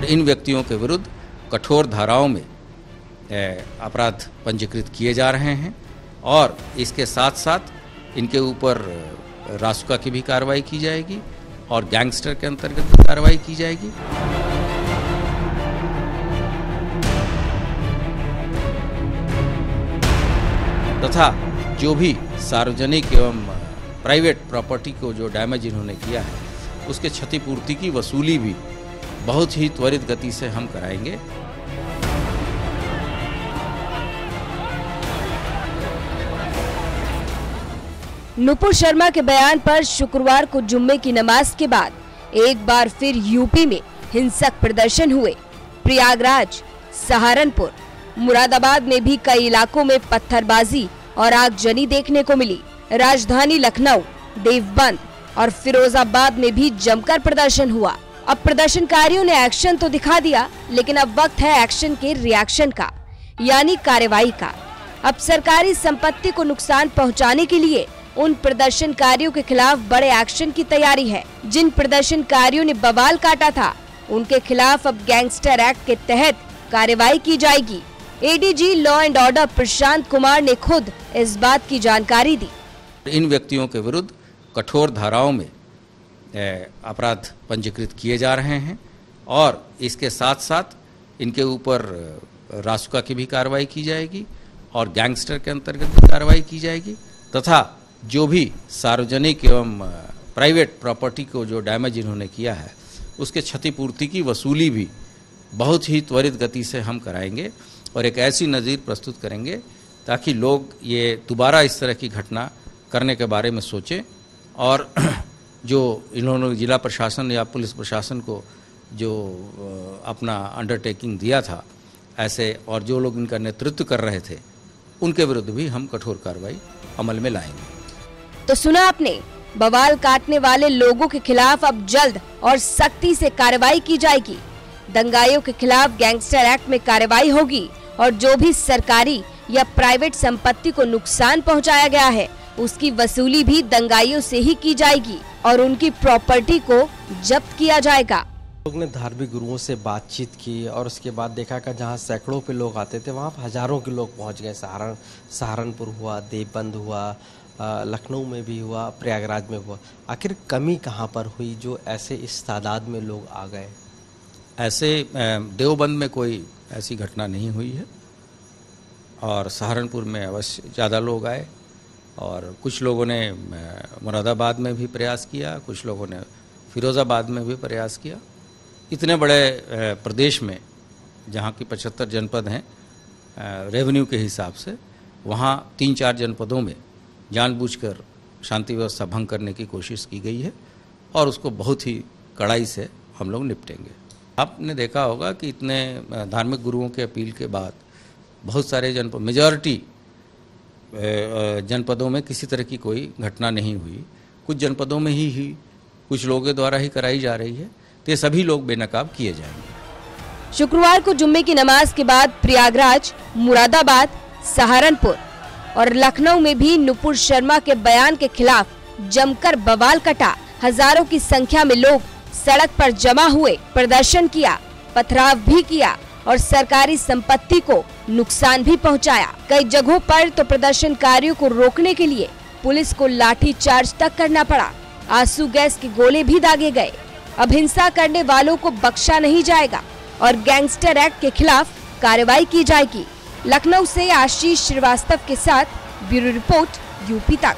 इन व्यक्तियों के विरुद्ध कठोर धाराओं में अपराध पंजीकृत किए जा रहे हैं और इसके साथ साथ इनके ऊपर रासुका की भी कार्रवाई की जाएगी और गैंगस्टर के अंतर्गत भी कार्रवाई की जाएगी। तथा जो भी सार्वजनिक एवं प्राइवेट प्रॉपर्टी को जो डैमेज इन्होंने किया है उसके क्षतिपूर्ति की वसूली भी बहुत ही त्वरित गति से हम कराएंगे। नुपुर शर्मा के बयान पर शुक्रवार को जुम्मे की नमाज के बाद एक बार फिर यूपी में हिंसक प्रदर्शन हुए। प्रयागराज, सहारनपुर, मुरादाबाद में भी कई इलाकों में पत्थरबाजी और आगजनी देखने को मिली। राजधानी लखनऊ, देवबंद और फिरोजाबाद में भी जमकर प्रदर्शन हुआ। अब प्रदर्शनकारियों ने एक्शन तो दिखा दिया, लेकिन अब वक्त है एक्शन के रिएक्शन का, यानी कार्रवाई का। अब सरकारी संपत्ति को नुकसान पहुंचाने के लिए उन प्रदर्शनकारियों के खिलाफ बड़े एक्शन की तैयारी है। जिन प्रदर्शनकारियों ने बवाल काटा था उनके खिलाफ अब गैंगस्टर एक्ट के तहत कार्रवाई की जाएगी। ADG law and order Prashant Kumar ने खुद इस बात की जानकारी दी। इन व्यक्तियों के विरुद्ध कठोर धाराओं में अपराध पंजीकृत किए जा रहे हैं और इसके साथ साथ इनके ऊपर रासुका की भी कार्रवाई की जाएगी और गैंगस्टर के अंतर्गत भी कार्रवाई की जाएगी तथा जो भी सार्वजनिक एवं प्राइवेट प्रॉपर्टी को जो डैमेज इन्होंने किया है उसके क्षतिपूर्ति की वसूली भी बहुत ही त्वरित गति से हम कराएंगे और एक ऐसी नज़ीर प्रस्तुत करेंगे ताकि लोग ये दोबारा इस तरह की घटना करने के बारे में सोचें और जो इन्होंने जिला प्रशासन या पुलिस प्रशासन को जो अपना अंडरटेकिंग दिया था ऐसे और जो लोग इनका नेतृत्व कर रहे थे उनके विरुद्ध भी हम कठोर कार्रवाई अमल में लाएंगे। तो सुना आपने, बवाल काटने वाले लोगों के खिलाफ अब जल्द और सख्ती से कार्रवाई की जाएगी। दंगाइयों के खिलाफ गैंगस्टर एक्ट में कार्रवाई होगी और जो भी सरकारी या प्राइवेट संपत्ति को नुकसान पहुंचाया गया है उसकी वसूली भी दंगाइयों से ही की जाएगी और उनकी प्रॉपर्टी को जब्त किया जाएगा। लोग ने धार्मिक गुरुओं से बातचीत की और उसके बाद देखा कि जहां सैकड़ों पे लोग आते थे वहां हजारों के लोग पहुंच गए। सहारनपुर हुआ, देवबंद हुआ, लखनऊ में भी हुआ, प्रयागराज में हुआ। आखिर कमी कहां पर हुई जो ऐसे इस तादाद में लोग आ गए? ऐसे देवबंद में कोई ऐसी घटना नहीं हुई है और सहारनपुर में अवश्य ज़्यादा लोग आए और कुछ लोगों ने मुरादाबाद में भी प्रयास किया, कुछ लोगों ने फिरोज़ाबाद में भी प्रयास किया। इतने बड़े प्रदेश में जहाँ की 75 जनपद हैं रेवेन्यू के हिसाब से, वहाँ 3-4 जनपदों में जानबूझकर शांति व्यवस्था भंग करने की कोशिश की गई है और उसको बहुत ही कड़ाई से हम लोग निपटेंगे। आपने देखा होगा कि इतने धार्मिक गुरुओं के अपील के बाद बहुत सारे जनपद, मेजॉरिटी जनपदों में किसी तरह की कोई घटना नहीं हुई। कुछ जनपदों में ही कुछ लोगों के द्वारा ही कराई जा रही है, तो ये सभी लोग बेनकाब किए जाएंगे। शुक्रवार को जुम्मे की नमाज के बाद प्रयागराज, मुरादाबाद, सहारनपुर और लखनऊ में भी नुपुर शर्मा के बयान के खिलाफ जमकर बवाल कटा। हजारों की संख्या में लोग सड़क पर जमा हुए, प्रदर्शन किया, पथराव भी किया और सरकारी संपत्ति को नुकसान भी पहुंचाया। कई जगहों पर तो प्रदर्शनकारियों को रोकने के लिए पुलिस को लाठी चार्ज तक करना पड़ा। आंसू गैस के गोले भी दागे गए। अब हिंसा करने वालों को बख्शा नहीं जाएगा और गैंगस्टर एक्ट के खिलाफ कार्रवाई की जाएगी। लखनऊ से आशीष श्रीवास्तव के साथ ब्यूरो रिपोर्ट, यूपी तक।